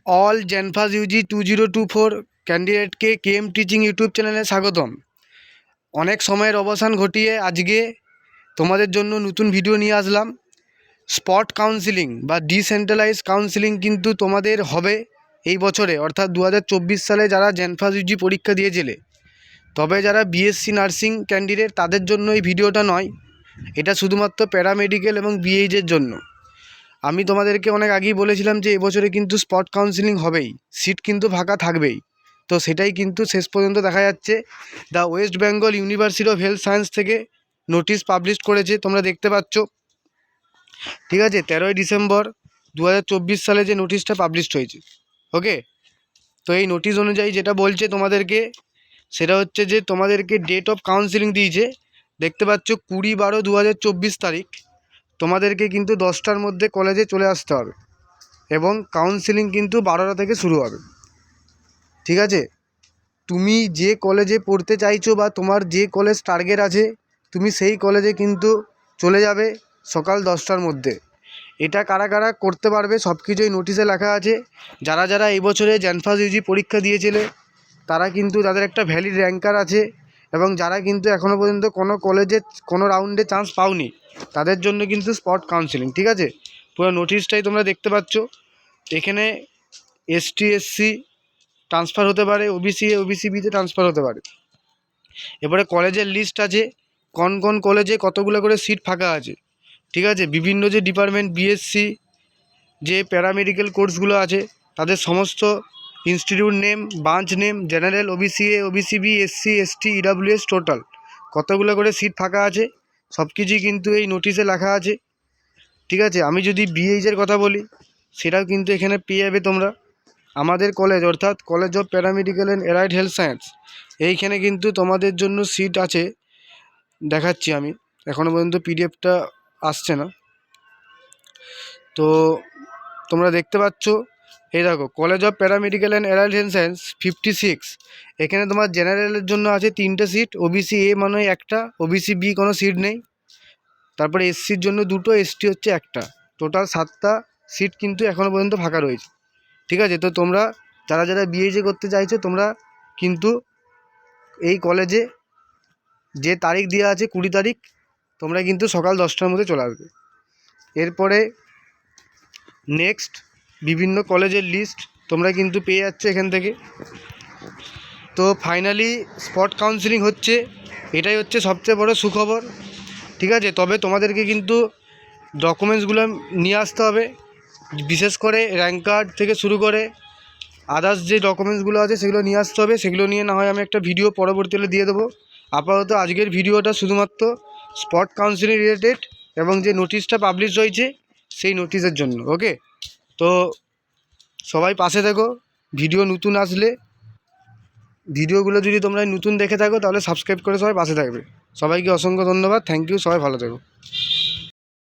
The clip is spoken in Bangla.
অল জেনফাস ইউজি 2024 ক্যান্ডিডেটকে কেএম টিচিং ইউটিউব চ্যানেলে স্বাগতম। অনেক সময়ের অবসান ঘটিয়ে আজকে তোমাদের জন্য নতুন ভিডিও নিয়ে আসলাম। স্পট কাউন্সিলিং বা ডিসেন্ট্রালাইজ কাউন্সিলিং কিন্তু তোমাদের হবে এই বছরে, অর্থাৎ 2024 সালে যারা জেনফাস ইউজি পরীক্ষা দিয়েছিলে। তবে যারা বিএসসি নার্সিং ক্যান্ডিডেট তাদের জন্য এই ভিডিওটা নয়, এটা শুধুমাত্র প্যারামেডিক্যাল এবং বিএইচের জন্য। আমি তোমাদেরকে অনেক আগেই বলেছিলাম যে এবছরে কিন্তু স্পট কাউন্সিলিং হবেই, সিট কিন্তু ফাঁকা থাকবেই। তো সেটাই কিন্তু শেষ পর্যন্ত দেখা যাচ্ছে। The West Bengal university of health science থেকে নোটিশ পাবলিশ করেছে, তোমরা দেখতে পাচ্ছ। ঠিক আছে, 13ই ডিসেম্বর 2024 সালে যে নোটিশটা পাবলিশ হয়েছে। ওকে, তো এই নোটিশ অনুযায়ী যেটা বলছে তোমাদেরকে, সেটা হচ্ছে যে তোমাদেরকে ডেট অফ কাউন্সিলিং দিয়েছে, দেখতে পাচ্ছ 20/12/2024 তারিখ। তোমাদেরকে কিন্তু 10টার মধ্যে কলেজে চলে আসতে হবে এবং কাউন্সিলিং কিন্তু 12টা থেকে শুরু হবে। ঠিক আছে, তুমি যে কলেজে পড়তে চাইছো বা তোমার যে কলেজ টার্গেট আছে, তুমি সেই কলেজে কিন্তু চলে যাবে সকাল 10টার মধ্যে। এটা কারা কারা করতে পারবে সব কিছুই নোটিশে লেখা আছে। যারা যারা এই বছরে জেনফাস ইউজি পরীক্ষা দিয়েছিলে তারা কিন্তু তাদের একটা ভ্যালিড র্যাঙ্কার আছে, এবং যারা কিন্তু এখনও পর্যন্ত কোনো কলেজে কোনো রাউন্ডে চান্স পাওনি তাদের জন্য কিন্তু স্পট কাউন্সিলিং। ঠিক আছে, পুরো নোটিশটাই তোমরা দেখতে পাচ্ছ। এখানে এসটি এসসি ট্রান্সফার হতে পারে, ওবিসি এ ওবিসি বিতে ট্রান্সফার হতে পারে। এবারে কলেজের লিস্ট আছে, কোন কোন কলেজে কতগুলো করে সিট ফাঁকা আছে। ঠিক আছে, বিভিন্ন যে ডিপার্টমেন্ট বিএসসি যে প্যারামেডিক্যাল কোর্সগুলো আছে তাদের সমস্ত institute name, branch name, general, OBC A OBC B, SC ST EWS total কতগুলো করে সিট ফাঁকা আছে সব কিছুই কিন্তু এই নোটিশে লেখা আছে। ঠিক আছে, আমি যদি বিএইচের কথা বলি সেটাও কিন্তু এখানে পেয়ে যাবে তোমরা। আমাদের কলেজ অর্থাৎ college of paramedical and allied health science, এইখানে কিন্তু তোমাদের জন্য সিট আছে। দেখাচ্ছি আমি, এখনও পর্যন্ত পিডিএফটা আসছে না। তো তোমরা দেখতে পাচ্ছ, এই দেখো college of paramedical and allied health science 56। এখানে তোমার জেনারেলের জন্য আছে 3টে সিট, ওবিসি এ মানে একটা, ওবিসি বি কোনো সিট নেই। তারপরে এসসির জন্য 2টো, এসটি হচ্ছে একটা, টোটাল 7টা সিট কিন্তু এখনও পর্যন্ত ফাঁকা রয়েছে। ঠিক আছে, তো তোমরা যারা যারা বিএইচএ করতে চাইছো তোমরা কিন্তু এই কলেজে যে তারিখ দেওয়া আছে 20 তারিখ, তোমরা কিন্তু সকাল 10টার মধ্যে চলে আসবে। এরপরে নেক্সট বিভিন্ন কলেজের লিস্ট তোমরা কিন্তু পেয়ে যাচ্ছ এখান থেকে। তো ফাইনালি স্পট কাউন্সিলিং হচ্ছে, এটাই হচ্ছে সবচেয়ে বড় সুখবর। ঠিক আছে, তবে তোমাদেরকে কিন্তু ডকুমেন্টসগুলো নিয়ে আসতে হবে, বিশেষ করে র্যাঙ্ক কার্ড থেকে শুরু করে আদার্স যে ডকুমেন্টসগুলো আছে সেগুলো নিয়ে আসতে হবে। সেগুলো নিয়ে না হয় আমি একটা ভিডিও পরবর্তীকালে দিয়ে দেবো। আপাতত আজকের ভিডিওটা শুধুমাত্র স্পট কাউন্সিলিং রিলেটেড এবং যে নোটিশটা পাবলিশ হয়েছে সেই নোটিশের জন্য। ওকে, তো সবাই পাশে থেকো। ভিডিও নতুন আসলে, ভিডিওগুলো যদি তোমরা নতুন দেখে থাকো তাহলে সাবস্ক্রাইব করে সবাই পাশে থাকবে। সবাইকে অসংখ্য ধন্যবাদ, থ্যাংক ইউ, সবাই ভালো থেকো।